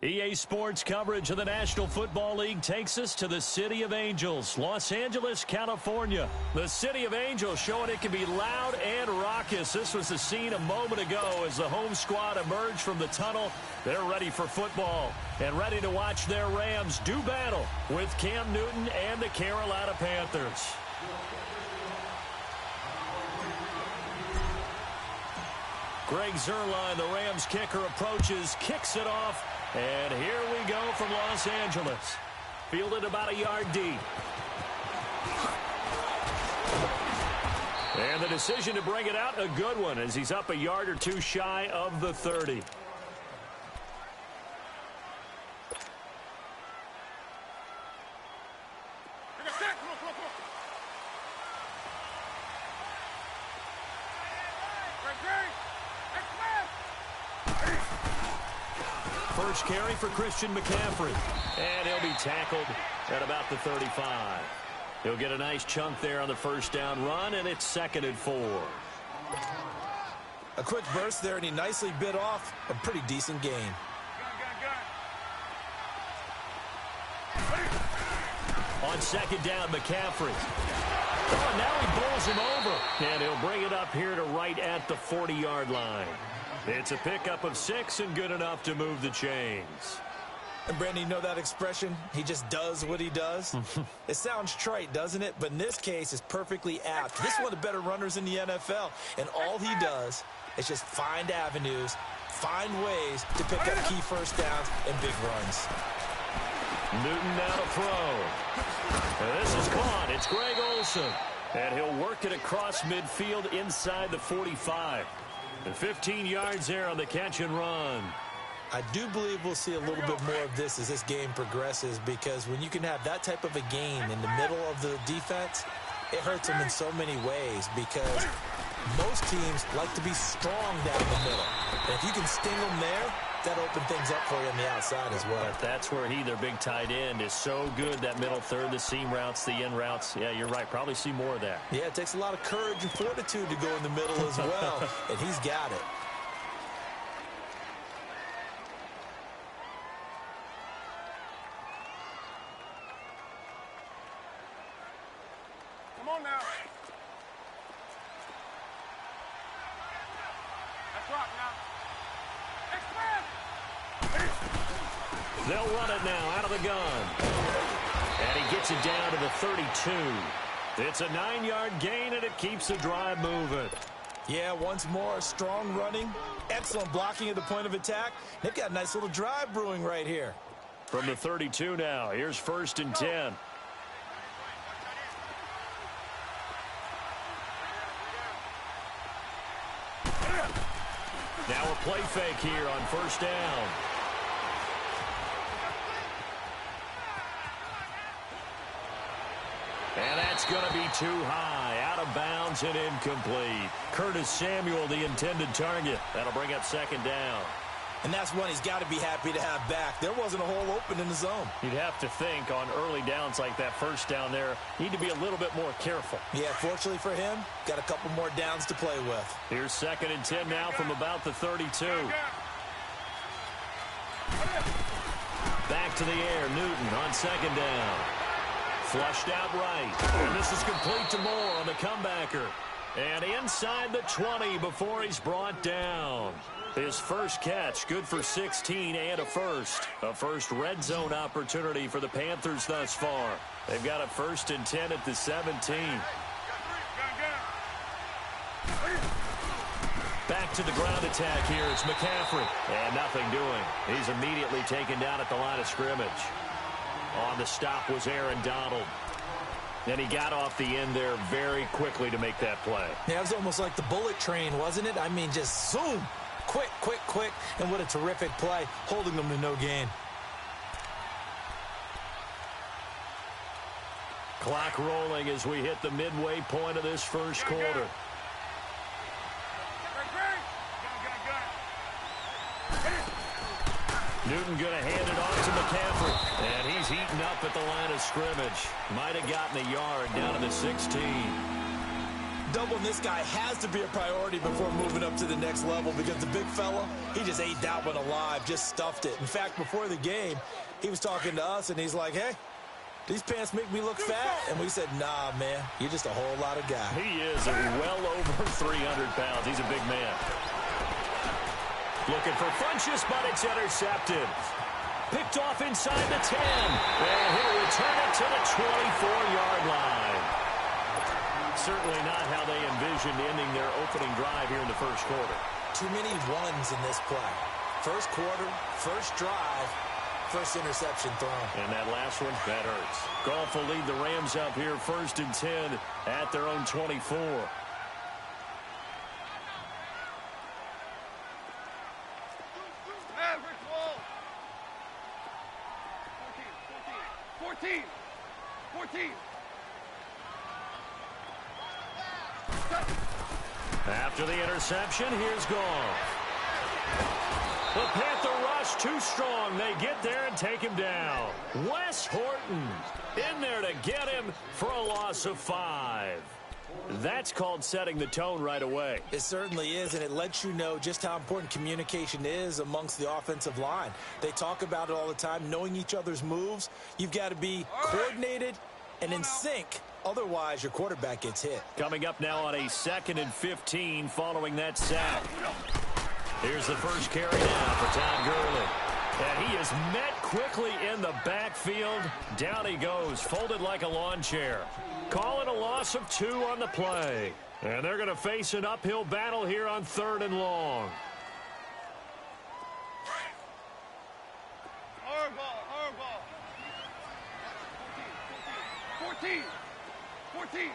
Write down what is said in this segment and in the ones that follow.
EA Sports coverage of the National Football League takes us to the City of Angels, Los Angeles, California. The City of Angels showing it can be loud and raucous. This was the scene a moment ago as the home squad emerged from the tunnel. They're ready for football and ready to watch their Rams do battle with Cam Newton and the Carolina Panthers. Greg Zuerlein, the Rams kicker, approaches, kicks it off. And here we go from Los Angeles. Fielded about a yard deep. And the decision to bring it out, a good one, as he's up a yard or two shy of the 30. First carry for Christian McCaffrey. And he'll be tackled at about the 35. He'll get a nice chunk there on the first down run, and it's 2nd and 4. A quick burst there, and he nicely bit off a pretty decent gain. On 2nd down, McCaffrey. Oh, now he bowls him over. And he'll bring it up here to right at the 40-yard line. It's a pickup of 6 and good enough to move the chains. And, Brandon, you know that expression? He just does what he does? It sounds trite, doesn't it? But in this case, it's perfectly apt. This is one of the better runners in the NFL. And all he does is just find avenues, find ways to pick up key first downs and big runs. Newton now to throw. And this is caught. It's Greg Olsen. And he'll work it across midfield inside the 45. And 15 yards there on the catch and run. I do believe we'll see a little bit more of this as this game progresses, because when you can have that type of a game in the middle of the defense, it hurts them in so many ways, because most teams like to be strong down the middle. And if you can sting them there, that opens things up for you on the outside as well. But that's where their big tight end, is so good, that middle third, the seam routes, the in routes. Yeah, you're right. Probably see more of that. Yeah, it takes a lot of courage and fortitude to go in the middle as well, and he's got it. Come on now. Let's rock now. They'll run it now out of the gun. And he gets it down to the 32. It's a 9-yard gain, and it keeps the drive moving. Yeah, once more, strong running, excellent blocking at the point of attack. They've got a nice little drive brewing right here. From the 32 now, here's 1st and 10. Now a play fake here on 1st down. And that's going to be too high, out of bounds and incomplete. Curtis Samuel, the intended target. That'll bring up 2nd down. And that's one he's got to be happy to have back. There wasn't a hole open in the zone. You'd have to think on early downs like that, 1st down there, need to be a little bit more careful. Yeah, fortunately for him, got a couple more downs to play with. Here's 2nd and 10 now from about the 32. Back to the air, Newton on 2nd down. Flushed out right. And this is complete to Moore on the comebacker. And inside the 20 before he's brought down. His first catch, good for 16 and a first. A first red zone opportunity for the Panthers thus far. They've got a 1st and 10 at the 17. Back to the ground attack here. It's McCaffrey. And nothing doing. He's immediately taken down at the line of scrimmage. On the stop was Aaron Donald. And he got off the end there very quickly to make that play. Yeah, it was almost like the bullet train, wasn't it? I mean, just zoom. Quick, quick, quick. And what a terrific play, holding them to no gain. Clock rolling as we hit the midway point of this first quarter. Newton going to hand it off to McCaffrey. And he's heating up at the line of scrimmage. Might have gotten a yard down to the 16. Doubling this guy has to be a priority before moving up to the next level because the big fella, he just ate that one alive, just stuffed it. In fact, before the game, he was talking to us, and he's like, hey, these pants make me look fat. And we said, nah, man, you're just a whole lot of guy. He is well over 300 pounds. He's a big man. Looking for Funchess, but it's intercepted. Picked off inside the 10. And he'll return it to the 24-yard line. Certainly not how they envisioned ending their opening drive here in the first quarter. Too many ones in this play. First quarter, first drive, first interception thrown. And that last one, that hurts. Goff will lead the Rams up here 1st and 10 at their own 24. Average ball. 14. After the interception, here's Goff. The Panther rush too strong. They get there and take him down. Wes Horton in there to get him for a loss of 5. That's called setting the tone right away. It certainly is, and it lets you know just how important communication is amongst the offensive line. They talk about it all the time, knowing each other's moves. You've got to be coordinated and in sync. Otherwise, your quarterback gets hit. Coming up now on a 2nd and 15 following that sack. Here's the first carry now for Todd Gurley. And he is met quickly in the backfield. Down he goes, folded like a lawn chair. Call it a loss of 2 on the play. And they're going to face an uphill battle here on 3rd and long. Hard ball. 14.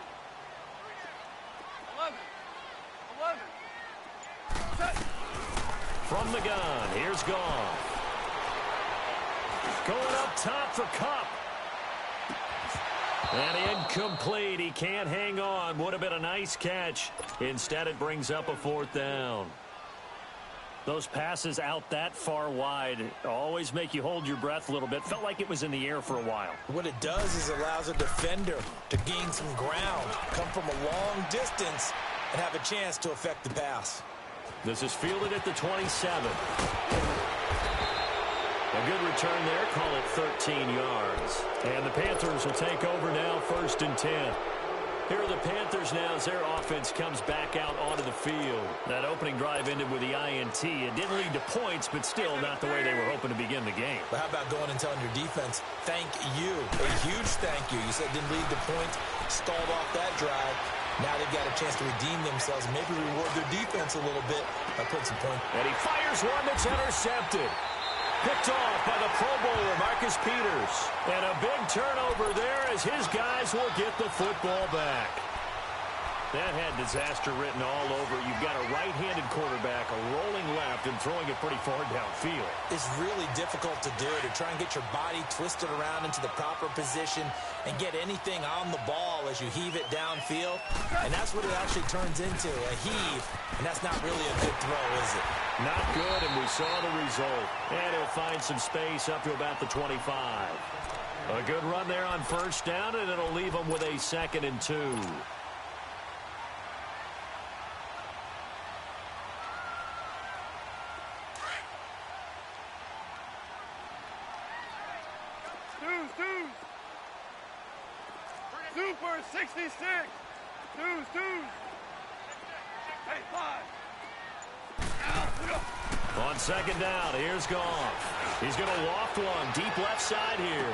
11. Set. From the gun, here's Goff. Going up top for Kupp. And incomplete. He can't hang on. Would have been a nice catch. Instead, it brings up a 4th down. Those passes out that far wide always make you hold your breath a little bit. Felt like it was in the air for a while. What it does is allows a defender to gain some ground, come from a long distance, and have a chance to affect the pass. This is fielded at the 27. A good return there. Call it 13 yards. And the Panthers will take over now 1st and 10. Here are the Panthers now as their offense comes back out onto the field. That opening drive ended with the INT. It didn't lead to points, but still not the way they were hoping to begin the game. But how about going and telling your defense, thank you, a huge thank you. You said it didn't lead to points, stalled off that drive. Now they've got a chance to redeem themselves and maybe reward their defense a little bit by putting some points. And he fires one that's intercepted. Picked off by the Pro Bowler, Marcus Peters. And a big turnover there as his guys will get the football back. That had disaster written all over. You've got a right-handed quarterback, a rolling left, and throwing it pretty far downfield. It's really difficult to do, to try and get your body twisted around into the proper position and get anything on the ball as you heave it downfield. And that's what it actually turns into, a heave. And that's not really a good throw, is it? Not good, and we saw the result. And he'll find some space up to about the 25. A good run there on 1st down, and it'll leave him with a 2nd and 2. Super 66. Twos. Hey, 5. On 2nd down, here's Goff. He's going to loft one deep left side here.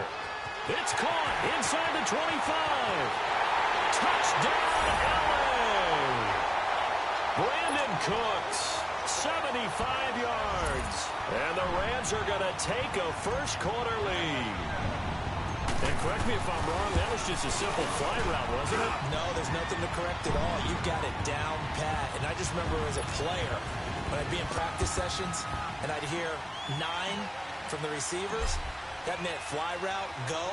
It's caught inside the 25. Touchdown, LA. Brandon Cooks, 75 yards. And the Rams are going to take a first quarter lead. And correct me if I'm wrong, that was just a simple fly route, wasn't it? No, there's nothing to correct at all. You've got it down pat. And I just remember as a player, when I'd be in practice sessions and I'd hear 9 from the receivers, that meant fly route, go,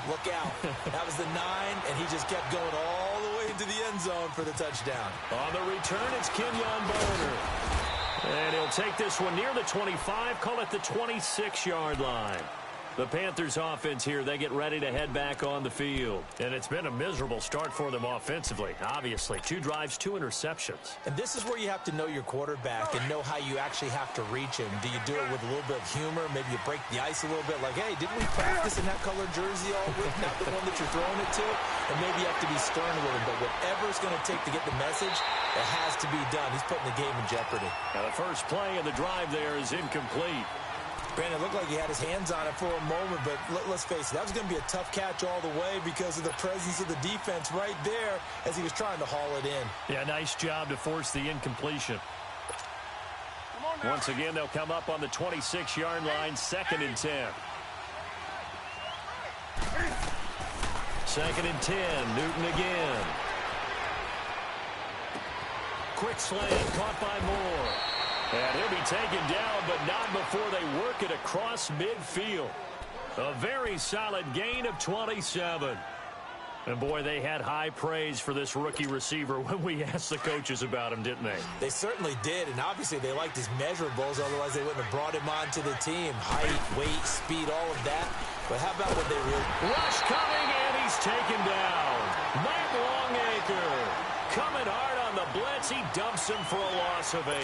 look out. That was the 9, and he just kept going all the way into the end zone for the touchdown. On the return, it's Kenyon Boner. And he'll take this one near the 25, call it the 26-yard line. The Panthers offense here, they get ready to head back on the field. And it's been a miserable start for them offensively, obviously. 2 drives, 2 interceptions. And this is where you have to know your quarterback and know how you actually have to reach him. Do you do it with a little bit of humor? Maybe you break the ice a little bit like, hey, didn't we practice in that color jersey all week? Not the one that you're throwing it to? And maybe you have to be stern with him. But whatever it's going to take to get the message, it has to be done. He's putting the game in jeopardy. Now the first play of the drive there is incomplete. Brandon, it looked like he had his hands on it for a moment, but let's face it, that was going to be a tough catch all the way because of the presence of the defense right there as he was trying to haul it in. Yeah, nice job to force the incompletion. Once again, they'll come up on the 26-yard line, 2nd and 10. 2nd and 10, Newton again. Quick slant, caught by Moore. And he'll be taken down, but not before they work it across midfield. A very solid gain of 27. And, boy, they had high praise for this rookie receiver when we asked the coaches about him, didn't they? They certainly did, and obviously they liked his measurables, otherwise they wouldn't have brought him onto the team. Height, weight, speed, all of that. But how about what they really... Rush coming, and he's taken down. Matt Longacre coming hard on the blitz. He dumps him for a loss of 8.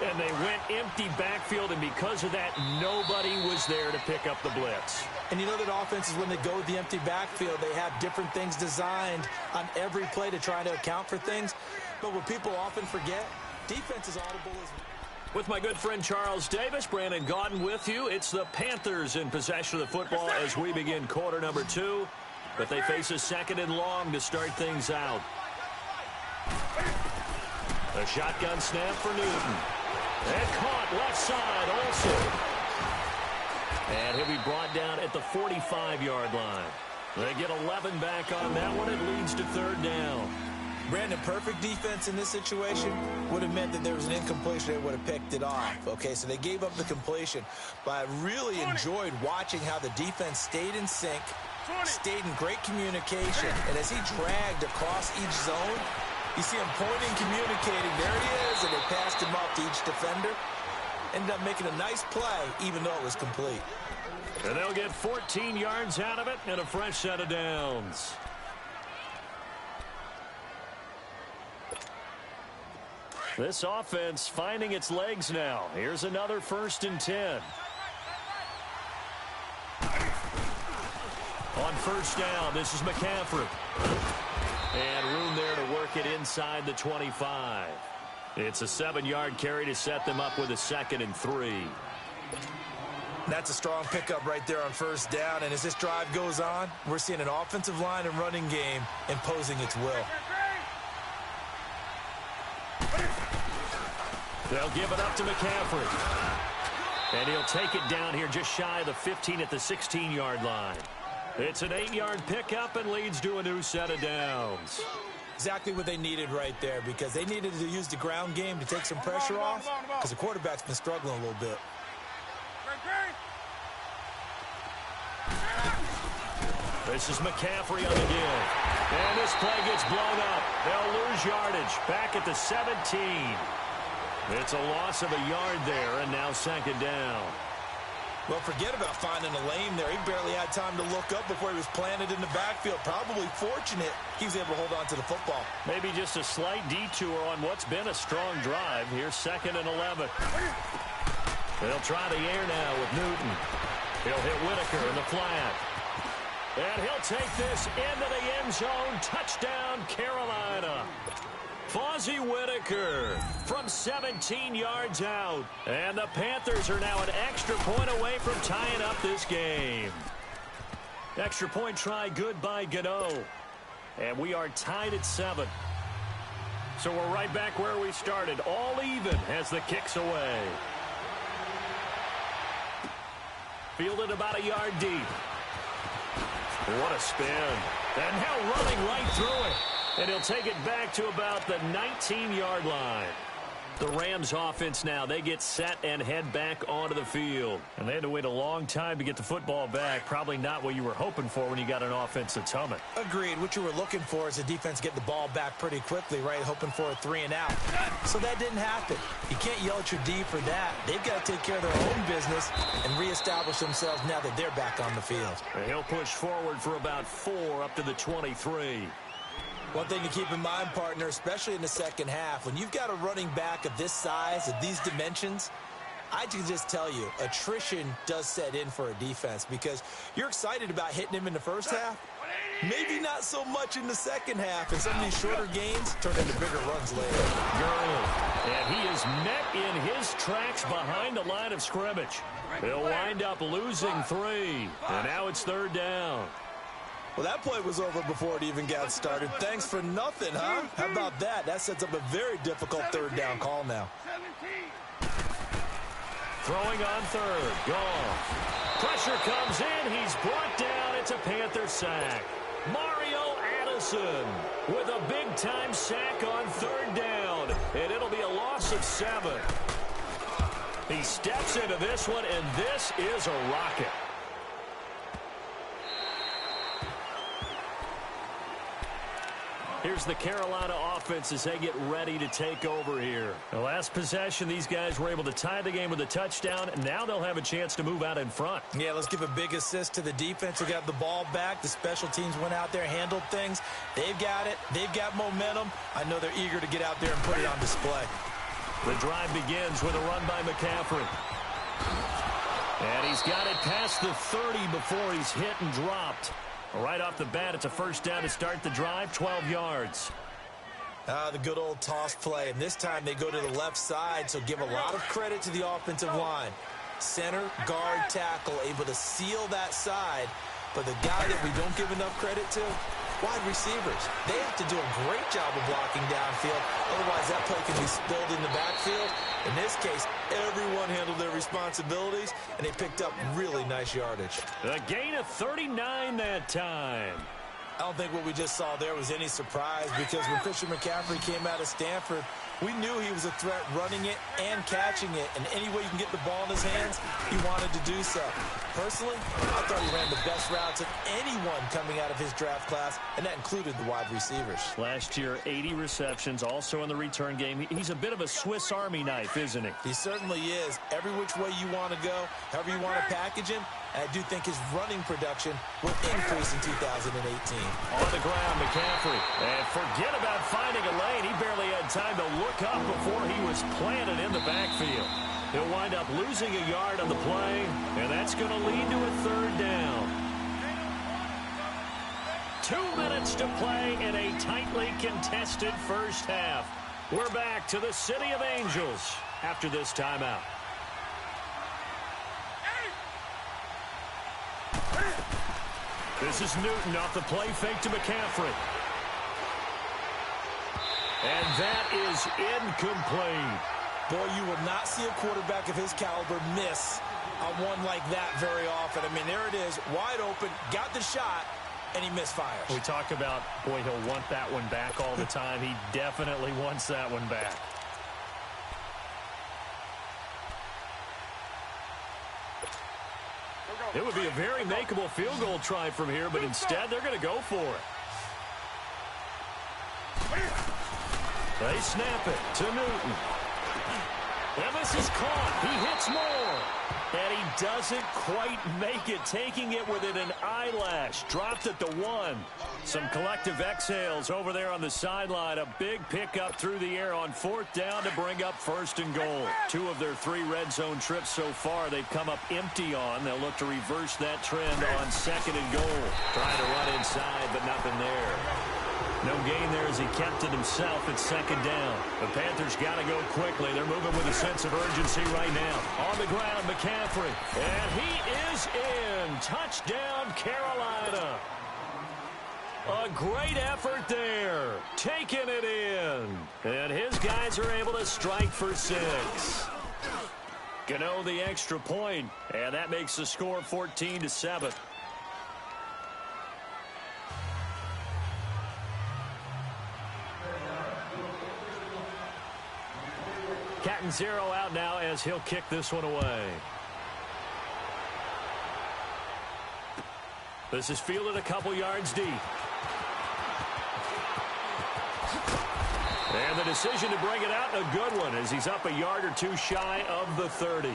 And they went empty backfield, and because of that, nobody was there to pick up the blitz. And you know that offenses, when they go with the empty backfield, they have different things designed on every play to try to account for things. But what people often forget, defense is audible as well. With my good friend Charles Davis, Brandon Gaudin with you. It's the Panthers in possession of the football as we begin quarter number 2. But they face a 2nd and long to start things out. A shotgun snap for Newton. And caught left side also. And he'll be brought down at the 45-yard line. They get 11 back on that one. It leads to 3rd down. Brandon, perfect defense in this situation would have meant that there was an incompletion. They would have picked it off. Okay, so they gave up the completion. But I really enjoyed watching how the defense stayed in sync, stayed in great communication. And as he dragged across each zone, you see him pointing, communicating. There he is, and they passed him off to each defender. Ended up making a nice play, even though it was complete. And they'll get 14 yards out of it and a fresh set of downs. This offense finding its legs now. Here's another 1st and 10. On 1st down, this is McCaffrey. And room there to work it inside the 25. It's a 7-yard carry to set them up with a 2nd and 3. That's a strong pickup right there on 1st down. And as this drive goes on, we're seeing an offensive line and running game imposing its will. They'll give it up to McCaffrey. And he'll take it down here just shy of the 15 at the 16-yard line. It's an 8-yard pickup and leads to a new set of downs. Exactly what they needed right there, because they needed to use the ground game to take some pressure off, because the quarterback's been struggling a little bit. This is McCaffrey on the give. And this play gets blown up. They'll lose yardage back at the 17. It's a loss of a yard there, and now 2nd down. Well, forget about finding a lane there. He barely had time to look up before he was planted in the backfield. Probably fortunate he was able to hold on to the football. Maybe just a slight detour on what's been a strong drive. Here's 2nd and 11. They'll try the air now with Newton. He'll hit Whitaker in the flat. And he'll take this into the end zone. Touchdown, Carolina. Fozzie Whitaker from 17 yards out. And the Panthers are now an extra point away from tying up this game. Extra point try good by Gano. And we are tied at 7. So we're right back where we started. All even as the kick's away. Fielded about a yard deep. What a spin. And now running right through it. And he'll take it back to about the 19-yard line. The Rams offense now, they get set and head back onto the field. And they had to wait a long time to get the football back. Probably not what you were hoping for when you got an offense that's humming. Agreed. What you were looking for is the defense get the ball back pretty quickly, right? Hoping for a 3 and out. So that didn't happen. You can't yell at your D for that. They've got to take care of their own business and reestablish themselves now that they're back on the field. And he'll push forward for about 4 up to the 23. One thing to keep in mind, partner, especially in the second half, when you've got a running back of this size, of these dimensions, I can just tell you, attrition does set in for a defense because you're excited about hitting him in the first half. Maybe not so much in the second half, and some of these shorter gains turn into bigger runs later. Gurley, and he is met in his tracks behind the line of scrimmage. He'll wind up losing 3, and now it's 3rd down. Well, that play was over before it even got started. Thanks for nothing, huh? How about that? That sets up a very difficult 3rd down call now. 17. Throwing on 3rd. Gone. Pressure comes in. He's brought down. It's a Panther sack. Mario Addison with a big-time sack on 3rd down. And it'll be a loss of 7. He steps into this one, and this is a rocket. Here's the Carolina offense as they get ready to take over here. The last possession, these guys were able to tie the game with a touchdown. Now they'll have a chance to move out in front. Yeah, let's give a big assist to the defense who got the ball back. The special teams went out there, handled things. They've got it. They've got momentum. I know they're eager to get out there and put it on display. The drive begins with a run by McCaffrey. And he's got it past the 30 before he's hit and dropped. Right off the bat, it's a first down to start the drive, 12 yards. The good old toss play. And this time they go to the left side, so give a lot of credit to the offensive line. Center, guard, tackle, able to seal that side. But the guy that we don't give enough credit to, wide receivers. They have to do a great job of blocking downfield. Otherwise, that play can be spilled in the backfield. In this case, everyone handled their responsibilities, and they picked up really nice yardage. A gain of 39 that time. I don't think what we just saw there was any surprise because when Christian McCaffrey came out of Stanford, we knew he was a threat running it and catching it. And any way you can get the ball in his hands, he wanted to do so. Personally, I thought he ran the best routes of anyone coming out of his draft class, and that included the wide receivers. Last year, 80 receptions, also in the return game. He's a bit of a Swiss Army knife, isn't he? He certainly is. Every which way you want to go, however you want to package him, and I do think his running production will increase in 2018. On the ground, McCaffrey. And forget about finding a lane. He barely had time to look up before he was planted in the backfield. He'll wind up losing a yard on the play, and that's going to lead to a 3rd down. 2 minutes to play in a tightly contested first half. We're back to the City of Angels after this timeout. This is Newton off the play fake to McCaffrey. And that is incomplete. Boy, you will not see a quarterback of his caliber miss on one like that very often. I mean, there it is, wide open, got the shot, and he misfires. We talk about, boy, he'll want that one back all the time. He definitely wants that one back. It would be a very makeable field goal try from here, but instead they're going to go for it. They snap it to Newton. And this is caught. He hits more. And he doesn't quite make it, taking it within an eyelash. Dropped at the 1. Some collective exhales over there on the sideline. A big pickup through the air on 4th down to bring up 1st and goal. 2 of their 3 red zone trips so far they've come up empty on. They'll look to reverse that trend on 2nd and goal. Trying to run inside, but nothing there. No gain there as he kept it himself at 2nd down. The Panthers got to go quickly. They're moving with a sense of urgency right now. On the ground, McCaffrey. And he is in. Touchdown, Carolina. A great effort there. Taking it in. And his guys are able to strike for 6. Gano the extra point. And that makes the score 14-7. Cat and zero out now as he'll kick this one away. This is fielded a couple yards deep. And the decision to bring it out, a good one, as he's up a yard or two shy of the 30.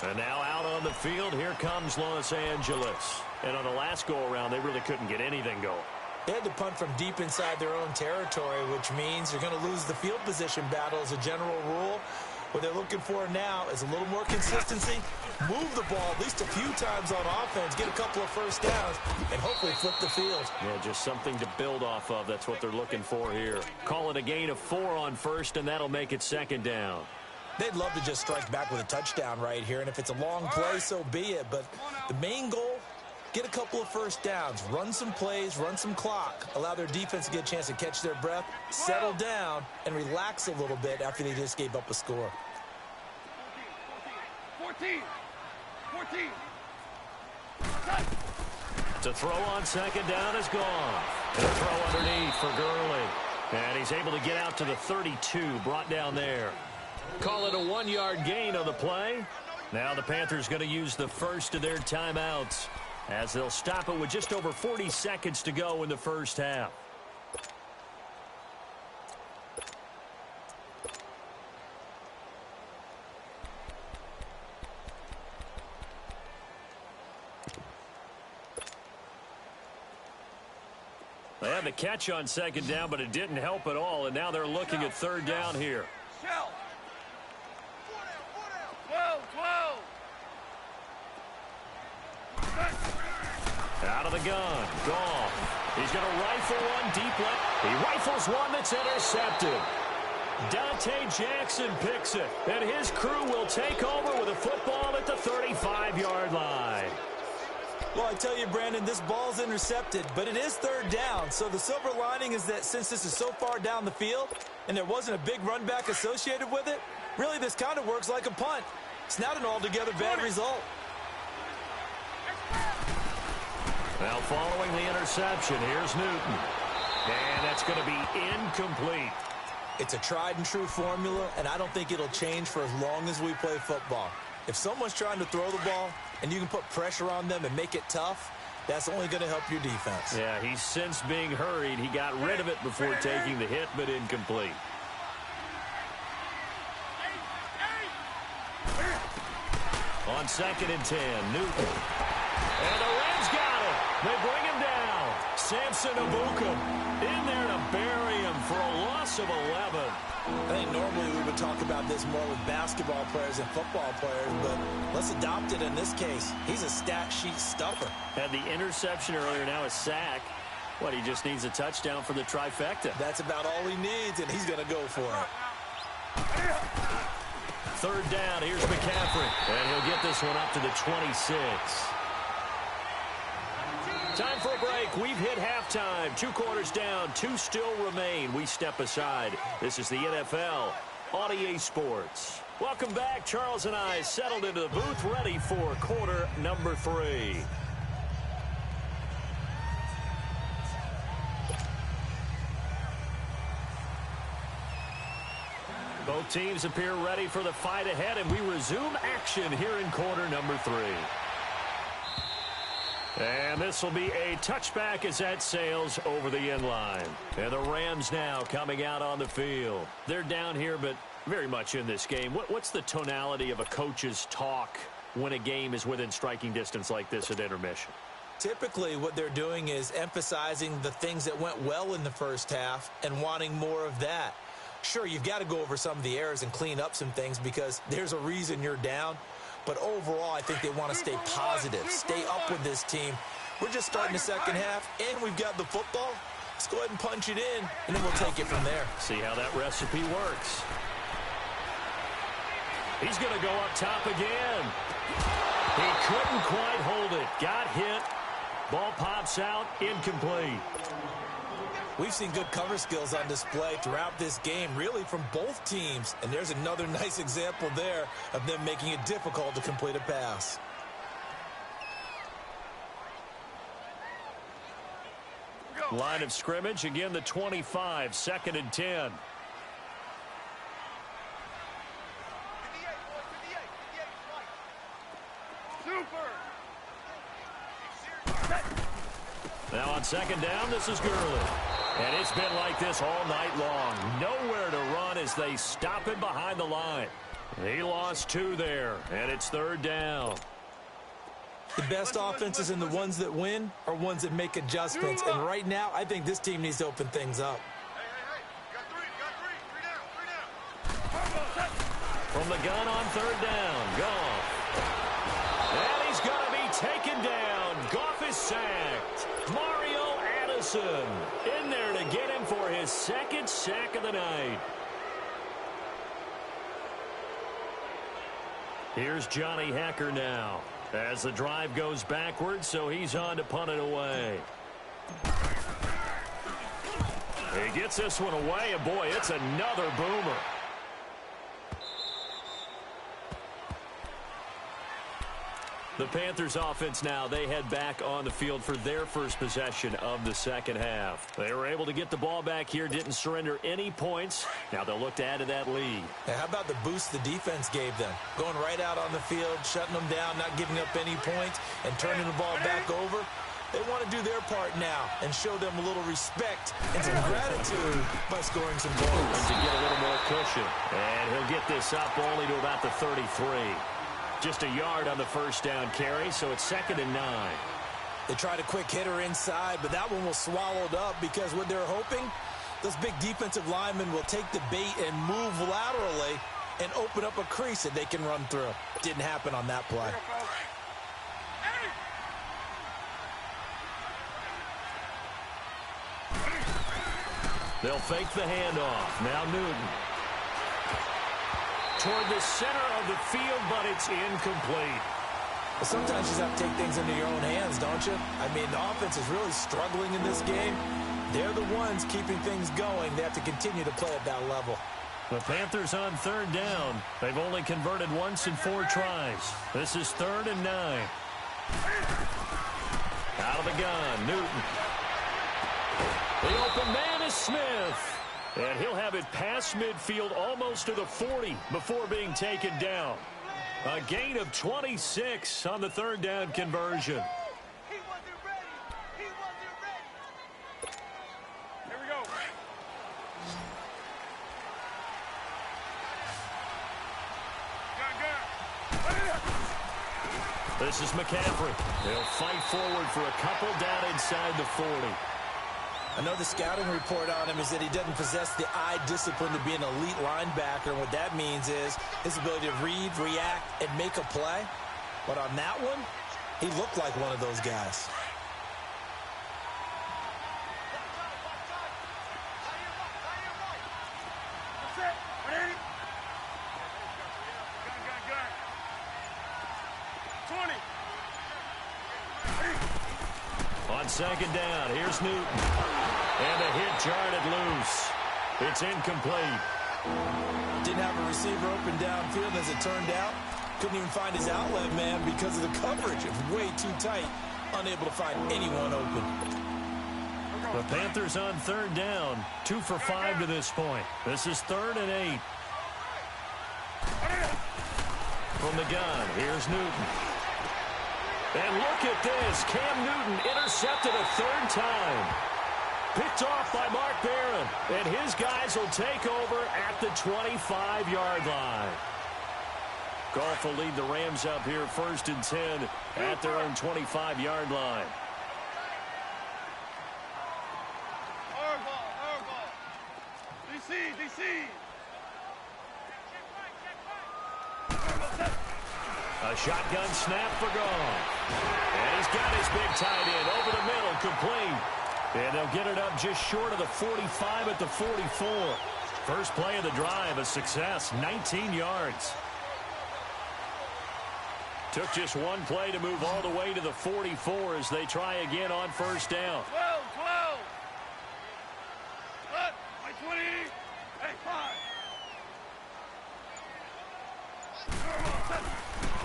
And now out on the field, here comes Los Angeles. And on the last go-around, they really couldn't get anything going. They had to punt from deep inside their own territory, which means they're going to lose the field position battle as a general rule. What they're looking for now is a little more consistency, move the ball at least a few times on offense, get a couple of first downs, and hopefully flip the field. Yeah, just something to build off of. That's what they're looking for here. Call it a gain of 4 on first, and that'll make it second down. They'd love to just strike back with a touchdown right here, and if it's a long play, so be it. But the main goal, get a couple of first downs, run some plays, run some clock, allow their defense to get a chance to catch their breath, settle down, and relax a little bit after they just gave up a score. 14. To throw on second down is gone. And a throw underneath for Gurley. And he's able to get out to the 32, brought down there. Call it a 1-yard gain on the play. Now the Panthers going to use the first of their timeouts, as they'll stop it with just over 40 seconds to go in the first half. They had the catch on second down, but it didn't help at all, and now they're looking at third down here. 12. Out of the gun, Goff. He's going to rifle one deep left. He rifles one that's intercepted. Dante Jackson picks it, and his crew will take over with a football at the 35-yard line. Well, I tell you, Brandon, this ball's intercepted, but it is third down. So the silver lining is that since this is so far down the field and there wasn't a big run back associated with it, really this kind of works like a punt. It's not an altogether bad result. Now following the interception, here's Newton. And that's going to be incomplete. It's a tried and true formula, and I don't think it'll change for as long as we play football. If someone's trying to throw the ball and you can put pressure on them and make it tough, that's only going to help your defense. Yeah, he's since being hurried. He got rid of it before taking the hit, but incomplete. On 2nd and 10, Newton. And the Rams got it. They bring him down. Samson Abuka in there to bury him for a loss of 11. I think normally we would talk about this more with basketball players and football players, but let's adopt it in this case. He's a stat sheet stuffer. Had the interception earlier, now a sack. What, he just needs a touchdown for the trifecta. That's about all he needs, and he's going to go for it. Third down, here's McCaffrey. And he'll get this one up to the 26. Time for a break. We've hit halftime. 2 quarters down. 2 still remain. We step aside. This is the NFL on EA Sports. Welcome back. Charles and I settled into the booth, ready for quarter number 3. Both teams appear ready for the fight ahead, and we resume action here in quarter number 3. And this will be a touchback as that sails over the end line. And the Rams now coming out on the field. They're down here, but very much in this game. What's the tonality of a coach's talk when a game is within striking distance like this at intermission? Typically, what they're doing is emphasizing the things that went well in the first half and wanting more of that. Sure, you've got to go over some of the errors and clean up some things because there's a reason you're down. But overall, I think they want to stay positive, stay up with this team. We're just starting the second half, and we've got the football. Let's go ahead and punch it in, and then we'll take it from there. See how that recipe works. He's going to go up top again. He couldn't quite hold it. Got hit. Ball pops out. Incomplete. We've seen good cover skills on display throughout this game, really from both teams. And there's another nice example there of them making it difficult to complete a pass. Line of scrimmage, again the 25, 2nd and 10. On second down, this is Gurley. And it's been like this all night long. Nowhere to run as they stop him behind the line. He lost 2 there, and it's third down. The best offenses and the ones that win are ones that make adjustments. And right now, I think this team needs to open things up. Got three down. From the gun on third down, Goff. And he's going to be taken down. Goff is sacked. Mario Addison in there to get him for his second sack of the night. Here's Johnny Hacker now as the drive goes backwards, so he's on to punt it away. He gets this one away, and boy, it's another boomer. The Panthers offense now, they head back on the field for their first possession of the second half. They were able to get the ball back here, didn't surrender any points. Now they'll look to add to that lead. Now, how about the boost the defense gave them? Going right out on the field, shutting them down, not giving up any points, and turning the ball back over. They want to do their part now and show them a little respect and some gratitude by scoring some goals. To get a little more cushion. And he'll get this up only to about the 33. Just a yard on the first down carry, so it's 2nd and 9. They tried a quick hitter inside, but that one was swallowed up because what they're hoping, those big defensive linemen will take the bait and move laterally and open up a crease that they can run through. Didn't happen on that play. They'll fake the handoff. Now Newton. Toward the center of the field, but it's incomplete. Well, sometimes you just have to take things into your own hands, don't you? I mean, the offense is really struggling in this game. They're the ones keeping things going. They have to continue to play at that level. The Panthers on third down. They've only converted once in 4 tries. This is 3rd and 9. Out of the gun, Newton. The open man is Smith. And he'll have it past midfield almost to the 40 before being taken down. A gain of 26 on the third down conversion. He wasn't ready. He wasn't ready. Here we go. This is McCaffrey. They'll fight forward for a couple down inside the 40. I know the scouting report on him is that he doesn't possess the eye discipline to be an elite linebacker. And what that means is his ability to read, react, and make a play. But on that one, he looked like one of those guys. On second down, here's Newton. And the hit jarred it loose. It's incomplete. Didn't have a receiver open downfield, as it turned out. Couldn't even find his outlet man because of the coverage. It was way too tight. Unable to find anyone open. The Panthers on third down. 2 for 5 to this point. This is 3rd and 8. From the gun, here's Newton. And look at this. Cam Newton intercepted a 3rd time. Picked off by Mark Barron. And his guys will take over at the 25-yard line. Goff will lead the Rams up here 1st and 10 at their own 25-yard line. Hardball. DC. A shotgun snap for Goff. And he's got his big tight end over the middle, complete. And they'll get it up just short of the 45 at the 44. First play of the drive, a success, 19 yards. Took just one play to move all the way to the 44 as they try again on first down. 12. What? My 20. Hey, 5.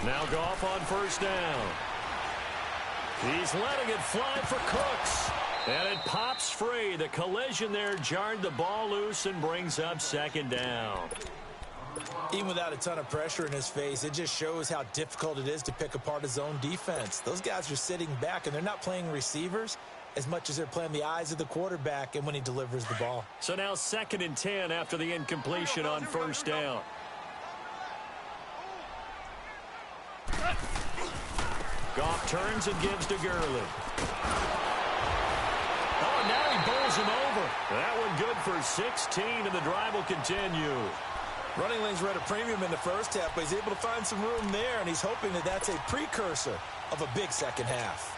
Now Goff on first down. He's letting it fly for Cooks. And it pops free. The collision there jarred the ball loose and brings up 2nd down. Even without a ton of pressure in his face, it just shows how difficult it is to pick apart his own defense. Those guys are sitting back, and they're not playing receivers. as much as they're playing the eyes of the quarterback and when he delivers the ball. So now 2nd and 10 after the incompletion on 1st down. Goff turns and gives to Gurley. Oh, now he bowls him over. That one good for 16, and the drive will continue. Running lanes were at a premium in the first half, but he's able to find some room there, and he's hoping that that's a precursor of a big second half.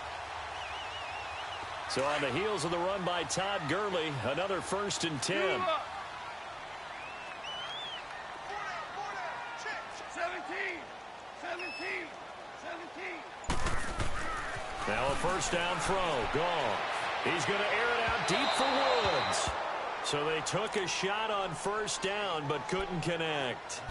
So on the heels of the run by Todd Gurley, another 1st and 10. 17, 17, 17. Now a 1st down throw. Gone. He's going to air it out deep for Woods. So they took a shot on 1st down, but couldn't connect.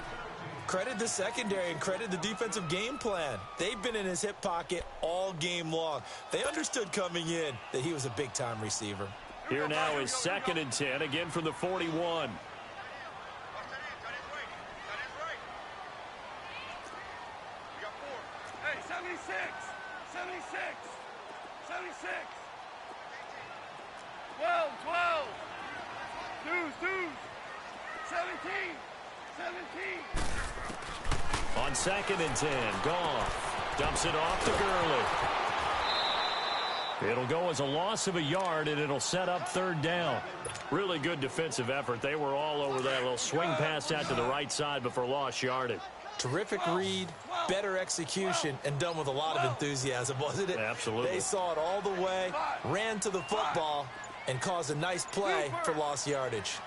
Credit the secondary and credit the defensive game plan. They've been in his hip pocket all game long. They understood coming in that he was a big-time receiver. Here now is 2nd and 10, again from the 41. Hey, 76, 76, 76. 12, 12. Deuce. 17, 17. On 2nd and 10, Goff dumps it off to Gurley. It'll go as a loss of a yard, and it'll set up 3rd down. Really good defensive effort. They were all over that little swing pass out to the right side before lost yardage. Terrific read, better execution, and done with a lot of enthusiasm, wasn't it? Absolutely. They saw it all the way, ran to the football, and caused a nice play for lost yardage.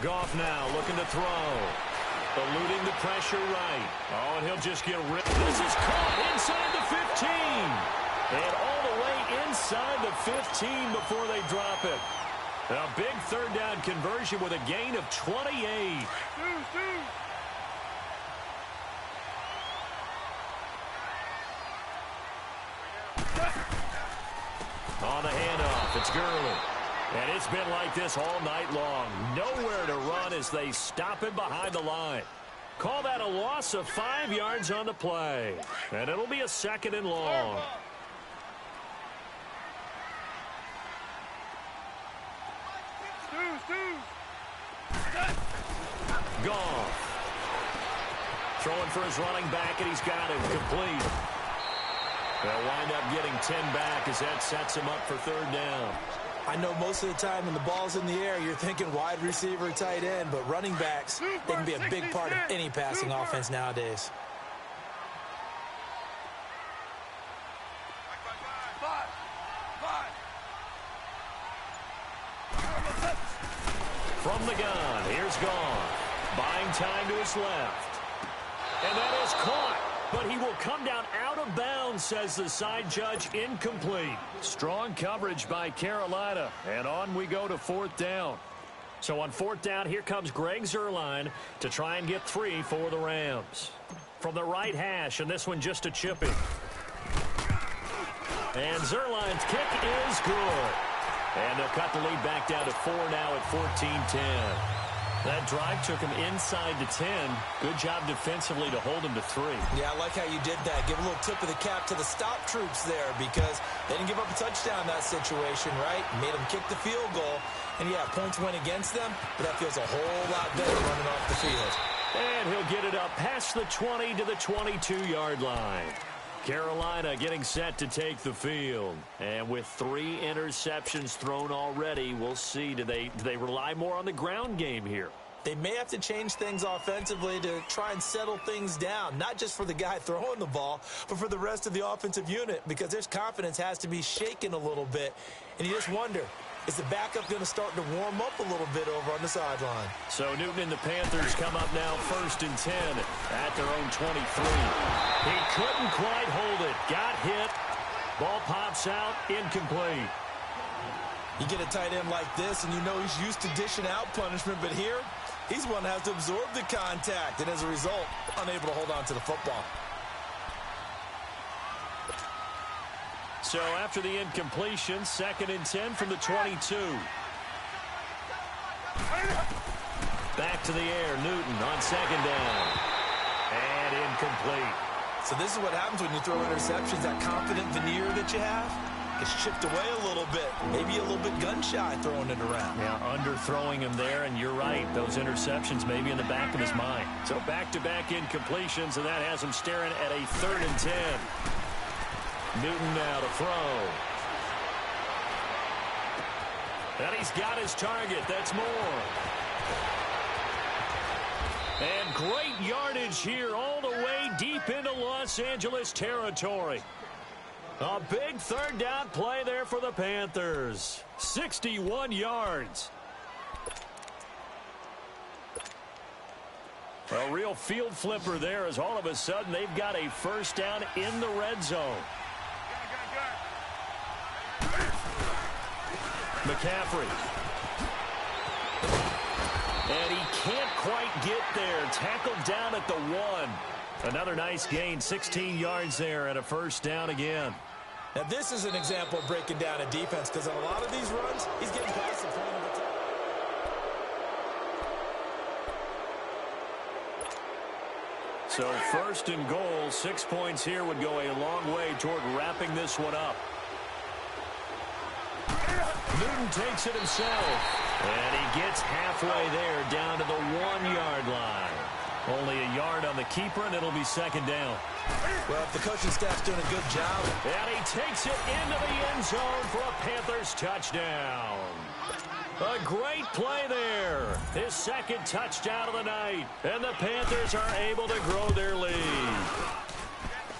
Goff now looking to throw. Eluding the pressure right. Oh, and he'll just get ripped. This is caught inside the 15. And all the way inside the 15 before they drop it. A big 3rd down conversion with a gain of 28. On the handoff, it's Gurley. And it's been like this all night long. Nowhere to run as they stop him behind the line. Call that a loss of 5 yards on the play. And it'll be a 2nd and long. Goff. Throwing for his running back, and he's got him complete. They'll wind up getting 10 back as that sets him up for 3rd down. I know most of the time when the ball's in the air, you're thinking wide receiver, tight end, but running backs, they can be a big part of any passing offense nowadays. From the gun, here's Goff. Buying time to his left. And that is caught. But he will come down out of bounds, says the side judge. Incomplete. Strong coverage by Carolina. And on we go to 4th down. So on 4th down, here comes Greg Zuerlein to try and get 3 for the Rams. From the right hash, and this one just a chip in. And Zuerlein's kick is good. And they'll cut the lead back down to 4 now at 14-10. That drive took him inside the 10. Good job defensively to hold him to 3. Yeah, I like how you did that. Give a little tip of the cap to the stop troops there because they didn't give up a touchdown in that situation, right? Made them kick the field goal. And, yeah, points went against them, but that feels a whole lot better running off the field. And he'll get it up past the 20 to the 22-yard line. Carolina getting set to take the field. And with 3 interceptions thrown already, we'll see. Do they rely more on the ground game here? They may have to change things offensively to try and settle things down, not just for the guy throwing the ball, but for the rest of the offensive unit, because their confidence has to be shaken a little bit. And you just wonder, is the backup going to start to warm up a little bit over on the sideline? So Newton and the Panthers come up now 1st and 10 at their own 23. He couldn't quite hold it. Got hit. Ball pops out. Incomplete. You get a tight end like this, and you know he's used to dishing out punishment, but here, he's one that has to absorb the contact, and as a result, unable to hold on to the football. So after the incompletion, 2nd and 10 from the 22. Back to the air, Newton on 2nd down. And incomplete. So this is what happens when you throw interceptions. That confident veneer that you have gets chipped away a little bit. Maybe a little bit gun-shy throwing it around. Yeah, underthrowing him there, and you're right. Those interceptions maybe in the back of his mind. So back-to-back incompletions, and that has him staring at a 3rd and 10. Newton now to throw. And he's got his target. That's more. And great yardage here all the way deep into Los Angeles territory. A big 3rd down play there for the Panthers. 61 yards. A real field flipper there as all of a sudden they've got a 1st down in the red zone. McCaffrey. And he can't quite get there. Tackled down at the 1. Another nice gain, 16 yards there and a 1st down again. Now this is an example of breaking down a defense, because on a lot of these runs, he's getting past the point of attack. So 1st and goal, 6 points here would go a long way toward wrapping this one up. Newton takes it himself. And he gets halfway there down to the 1-yard line. Only a yard on the keeper, and it'll be 2nd down. Well, if the coaching staff's doing a good job. And he takes it into the end zone for a Panthers touchdown. A great play there. His 2nd touchdown of the night. And the Panthers are able to grow their lead.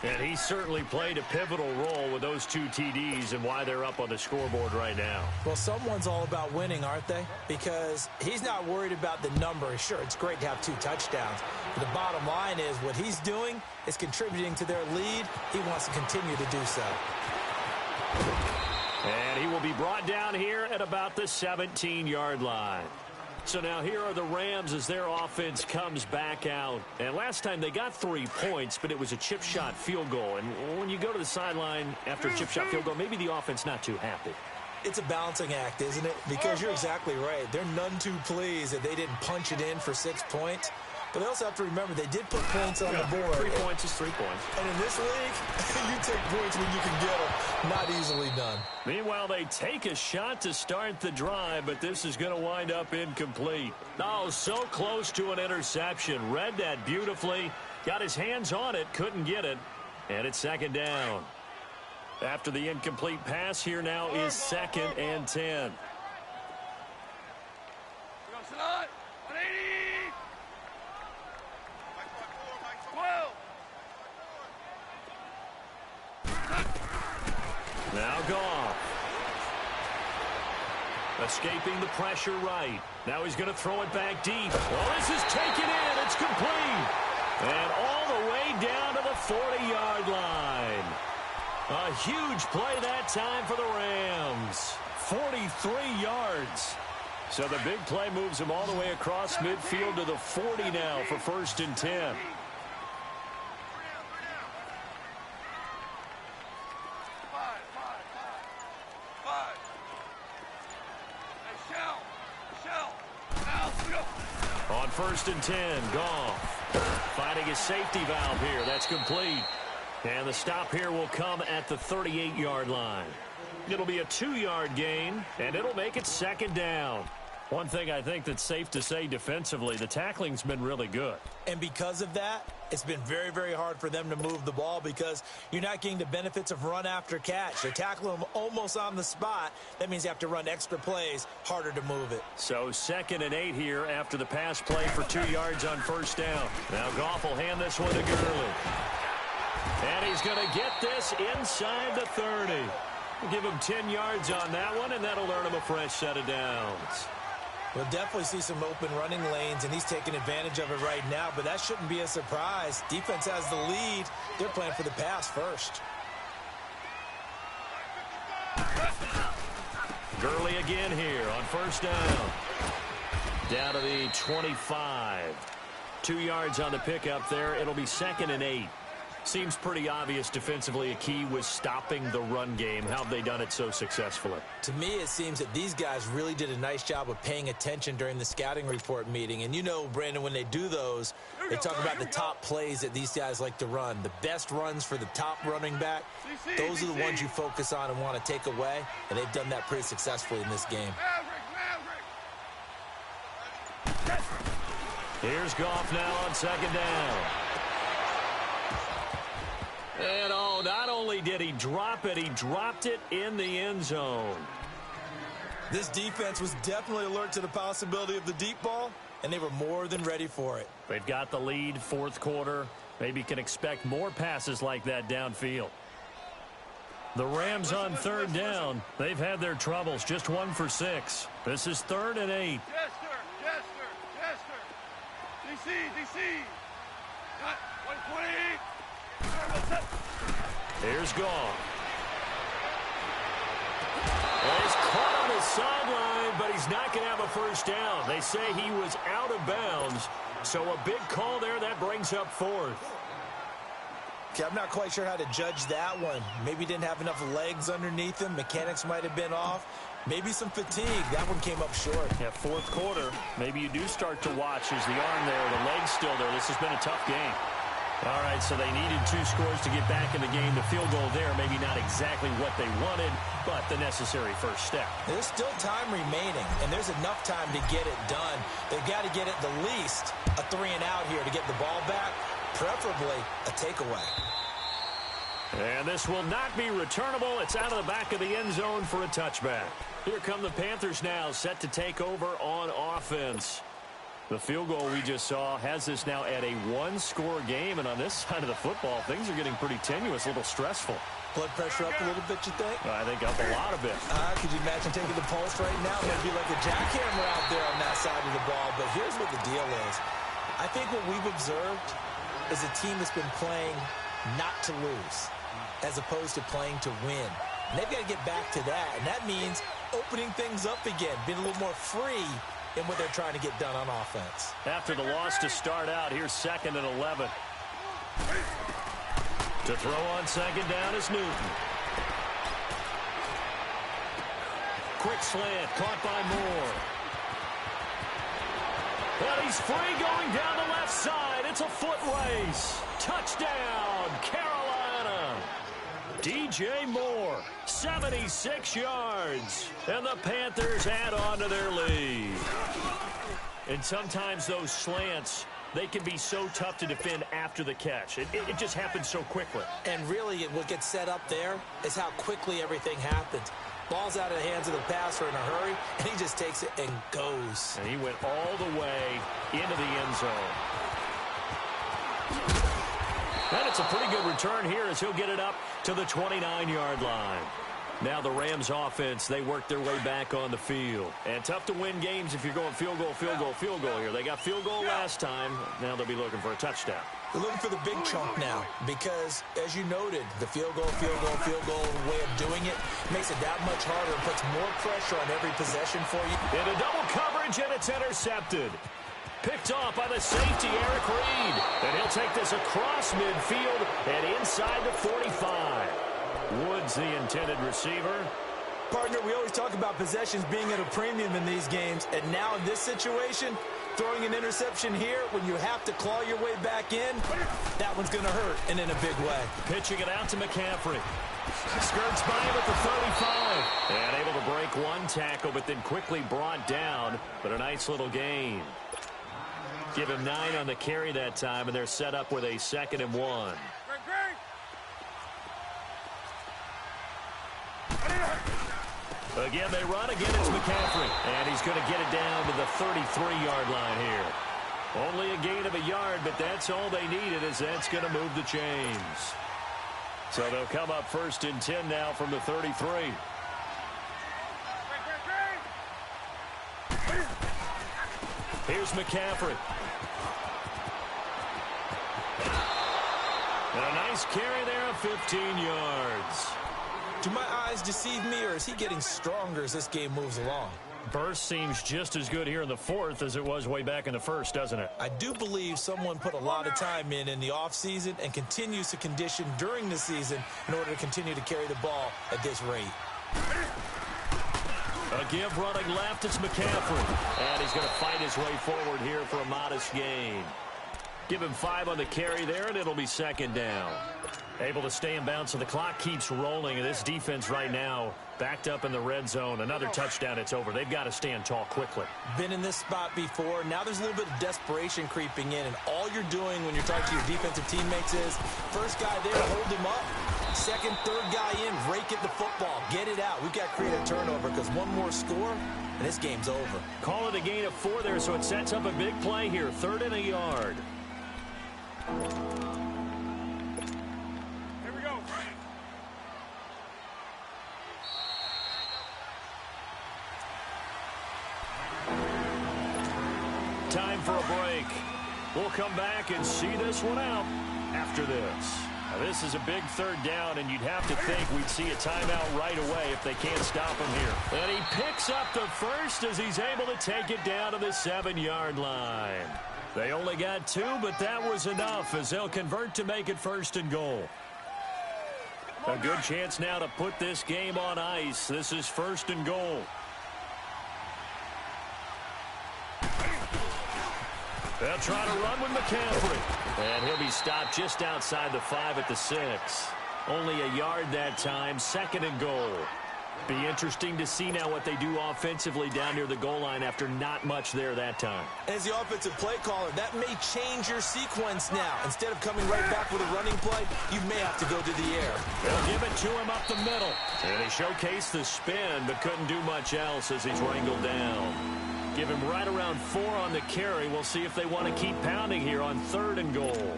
And he certainly played a pivotal role with those 2 TDs and why they're up on the scoreboard right now. Well, someone's all about winning, aren't they? Because he's not worried about the number. Sure, it's great to have 2 touchdowns. But the bottom line is what he's doing is contributing to their lead. He wants to continue to do so. And he will be brought down here at about the 17-yard line. So now here are the Rams as their offense comes back out. And last time they got 3 points, but it was a chip shot field goal. And when you go to the sideline after a chip shot field goal, maybe the offense not too happy. It's a balancing act, isn't it? Because you're exactly right. They're none too pleased that they didn't punch it in for 6 points. But they also have to remember they did put points on the board. 3 points is 3 points. And in this league, you take points when you can get them. Not easily done. Meanwhile, they take a shot to start the drive, but this is going to wind up incomplete. Oh, so close to an interception. Read that beautifully. Got his hands on it, couldn't get it. And it's 2nd down. After the incomplete pass, here now is 2nd and 10. Now Goff. Escaping the pressure right. Now he's going to throw it back deep. Well, this is taken in. It's complete. And all the way down to the 40-yard line. A huge play that time for the Rams. 43 yards. So the big play moves him all the way across midfield to the 40 now for 1st and 10. On 1st and 10, Goff finding his safety valve here. That's complete. And the stop here will come at the 38-yard line. It'll be a 2-yard gain, and it'll make it 2nd down. One thing I think that's safe to say defensively, the tackling's been really good. And because of that, it's been very, very hard for them to move the ball because you're not getting the benefits of run after catch. They're tackling them almost on the spot. That means you have to run extra plays, harder to move it. So 2nd and 8 here after the pass play for 2 yards on 1st down. Now Goff will hand this one to Gurley. And he's going to get this inside the 30. We'll give him 10 yards on that one, and that'll earn him a fresh set of downs. We'll definitely see some open running lanes, and he's taking advantage of it right now, but that shouldn't be a surprise. Defense has the lead. They're playing for the pass first. Gurley again here on 1st down. Down to the 25. 2 yards on the pickup there. It'll be 2nd and 8. Seems pretty obvious defensively a key was stopping the run game. How have they done it so successfully? To me, it seems that these guys really did a nice job of paying attention during the scouting report meeting. And you know, Brandon, when they do those, they talk about the top plays that these guys like to run. The best runs for the top running back, those are the ones you focus on and want to take away. And they've done that pretty successfully in this game. Here's Goff now on second down. And oh, not only did he drop it, he dropped it in the end zone. This defense was definitely alert to the possibility of the deep ball, and they were more than ready for it. They've got the lead, fourth quarter. Maybe can expect more passes like that downfield. The Rams on third down. They've had their troubles, just 1 for 6. This is 3rd and 8. Yes, sir. DC. Got 128. Here's Goff. Well, he's caught on the sideline, but he's not going to have a first down. They say he was out of bounds, so a big call there. That brings up 4th. Okay, I'm not quite sure how to judge that one. Maybe didn't have enough legs underneath him. Mechanics might have been off. Maybe some fatigue. That one came up short. Yeah, fourth quarter. Maybe you do start to watch. Is the arm there, the leg's still there. This has been a tough game. All right, so they needed 2 scores to get back in the game. The field goal there, maybe not exactly what they wanted, but the necessary first step. There's still time remaining, and there's enough time to get it done. They've got to get at the least a 3 and out here to get the ball back, preferably a takeaway. And this will not be returnable. It's out of the back of the end zone for a touchback. Here come the Panthers now, set to take over on offense. The field goal we just saw has this now at a 1-score game, and on this side of the football, things are getting pretty tenuous, a little stressful. Blood pressure up a little bit, you think? I think up a lot of it. Could you imagine taking the pulse right now? It'd be like a jackhammer out there on that side of the ball. But here's what the deal is. I think what we've observed is a team that's been playing not to lose as opposed to playing to win. And they've got to get back to that, and that means opening things up again, being a little more free in what they're trying to get done on offense. After the loss to start out, here's 2nd and 11. To throw on second down is Newton. Quick slant, caught by Moore. Well, he's free going down the left side. It's a foot race. Touchdown, Carolina. DJ Moore, 76 yards. And the Panthers add on to their lead. And sometimes those slants, they can be so tough to defend after the catch. It just happens so quickly. And really, what gets set up there is how quickly everything happens. Ball's out of the hands of the passer in a hurry, and he just takes it and goes. And he went all the way into the end zone. And it's a pretty good return here as he'll get it up to the 29-yard line. Now the Rams offense, they work their way back on the field. And tough to win games if you're going field goal here. They got field goal last time. Now they'll be looking for a touchdown. They're looking for the big chunk now because, as you noted, the field goal way of doing it makes it that much harder and puts more pressure on every possession for you. Into double coverage, and it's intercepted. Picked off by the safety, Eric Reed. And he'll take this across midfield and inside the 45. Woods, the intended receiver. Partner, we always talk about possessions being at a premium in these games. And now in this situation, throwing an interception here when you have to claw your way back in, that one's going to hurt, and in a big way. Pitching it out to McCaffrey. Skirts by him at the 35. And able to break one tackle, but then quickly brought down. But a nice little gain. Give him 9 on the carry that time, and they're set up with a 2nd and 1. Again, they run. Again, it's McCaffrey. And he's going to get it down to the 33-yard line here. Only a gain of a yard, but that's all they needed, as that's going to move the chains. So they'll come up 1st and 10 now from the 33. Here's McCaffrey. And a nice carry there of 15 yards. Do my eyes deceive me, or is he getting stronger as this game moves along? Burst seems just as good here in the fourth as it was way back in the first, doesn't it? I do believe someone put a lot of time in the offseason and continues to condition during the season in order to continue to carry the ball at this rate. A give running left, it's McCaffrey. And he's going to fight his way forward here for a modest gain. Give him 5 on the carry there, and it'll be second down. Able to stay in bounds, so the clock keeps rolling. And this defense right now backed up in the red zone. Another touchdown, it's over. They've got to stand tall quickly. Been in this spot before. Now there's a little bit of desperation creeping in. And all you're doing when you're talking to your defensive teammates is, first guy there, hold him up. Second, third guy in, rake at the football. Get it out. We've got to create a turnover because one more score, and this game's over. Call it a gain of 4 there, so it sets up a big play here. 3rd and a yard. Here we go. Time for a break. We'll come back and see this one out after this. Now, this is a big 3rd down, and you'd have to think we'd see a timeout right away if they can't stop him here. And he picks up the first as he's able to take it down to the 7-yard line. They only got 2, but that was enough as they'll convert to make it 1st and goal. A good chance now to put this game on ice. This is 1st and goal. They'll try to run with McCaffrey. And he'll be stopped just outside the 5 at the 6. Only a yard that time, 2nd and goal. Be interesting to see now what they do offensively down near the goal line after not much there that time. As the offensive play caller, that may change your sequence now. Instead of coming right back with a running play, you may have to go to the air. They'll give it to him up the middle. And he showcased the spin, but couldn't do much else as he's wrangled down. Give him right around 4 on the carry. We'll see if they want to keep pounding here on 3rd and goal.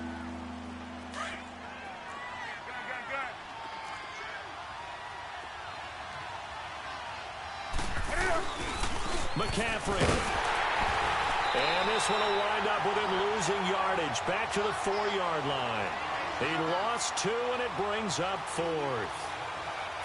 McCaffrey. And this one will wind up with him losing yardage. Back to the 4-yard line. He lost 2, and it brings up 4th.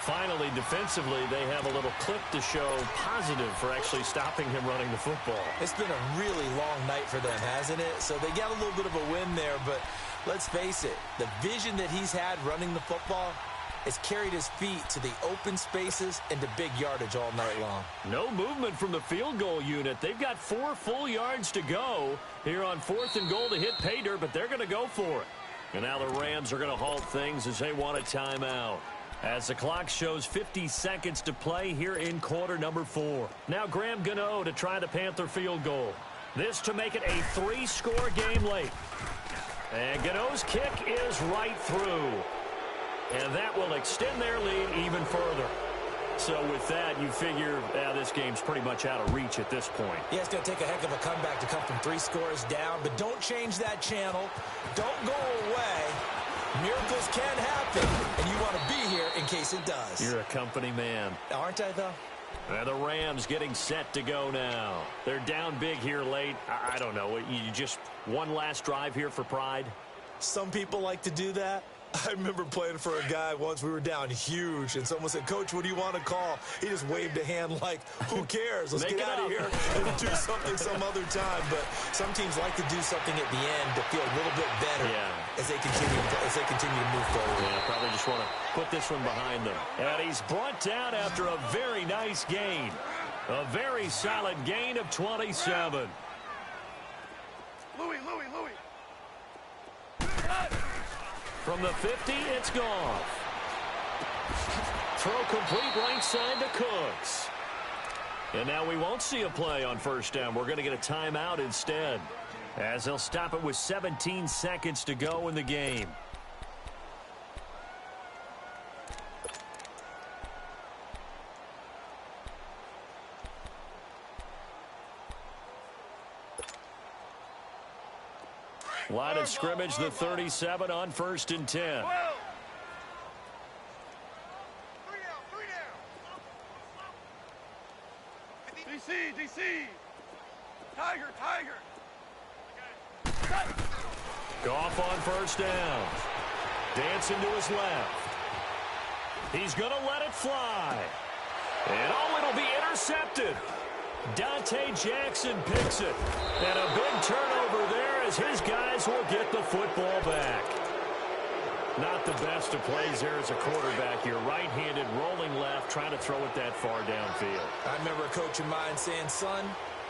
Finally, defensively, they have a little clip to show positive for actually stopping him running the football. It's been a really long night for them, hasn't it? So they got a little bit of a win there, but let's face it, the vision that he's had running the football has carried his feet to the open spaces and to big yardage all night long. No movement from the field goal unit. They've got 4 full yards to go here on 4th and goal to hit pay dirt, but they're going to go for it. And now the Rams are going to halt things as they want a timeout. As the clock shows 50 seconds to play here in quarter number 4. Now Graham Gano to try the Panther field goal. This to make it a 3-score game late. And Gano's kick is right through. And that will extend their lead even further. So with that, you figure this game's pretty much out of reach at this point. Yeah, it's going to take a heck of a comeback to come from 3 scores down. But don't change that channel. Don't go away. Miracles can happen, and you want to be here in case it does. You're a company man. Aren't I, though? And the Rams getting set to go now. They're down big here late. I don't know. You just one last drive here for pride? Some people like to do that. I remember playing for a guy once. We were down huge, and someone said, "Coach, what do you want to call?" He just waved a hand like, who cares? Let's get out of here and do something some other time. But some teams like to do something at the end to feel a little bit better as they continue to move forward. Yeah, probably just want to put this one behind them. And he's brought down after a very nice gain. A very solid gain of 27. Louis. From the 50, it's gone. Throw complete right side to Cooks. And now we won't see a play on 1st down. We're going to get a timeout instead, as they'll stop it with 17 seconds to go in the game. Line of scrimmage, the 37 on 1st and 10. 3 down. DC. Tiger. Goff on 1st down. Dancing to his left. He's going to let it fly. And it'll be intercepted. Dante Jackson picks it. And a big turnover there as his guys will get the football back. Not the best of plays there as a quarterback. You're right-handed, rolling left, trying to throw it that far downfield. I remember a coach of mine saying, son,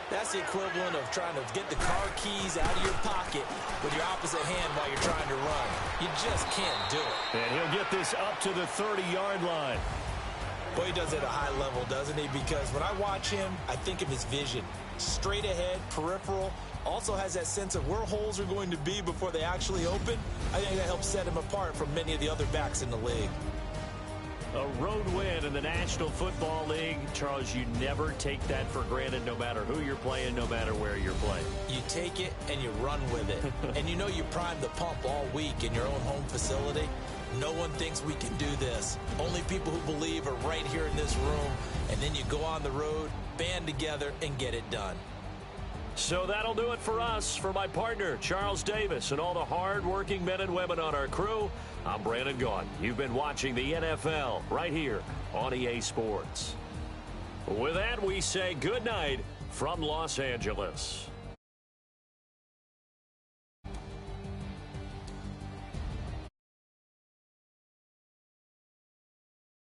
that's the equivalent of trying to get the car keys out of your pocket with your opposite hand while you're trying to run. You just can't do it. And he'll get this up to the 30-yard line. Boy, he does it at a high level, doesn't he? Because when I watch him, I think of his vision. Straight ahead, peripheral, also has that sense of where holes are going to be before they actually open. I think that helps set him apart from many of the other backs in the league. A road win in the National Football League. Charles, you never take that for granted no matter who you're playing, no matter where you're playing. You take it and you run with it. And you know you primed the pump all week in your own home facility. No one thinks we can do this. Only people who believe are right here in this room. And then you go on the road, band together, and get it done. So that'll do it for us. For my partner, Charles Davis, and all the hard-working men and women on our crew, I'm Brandon Gaudin. You've been watching the NFL right here on EA Sports. With that, we say good night from Los Angeles.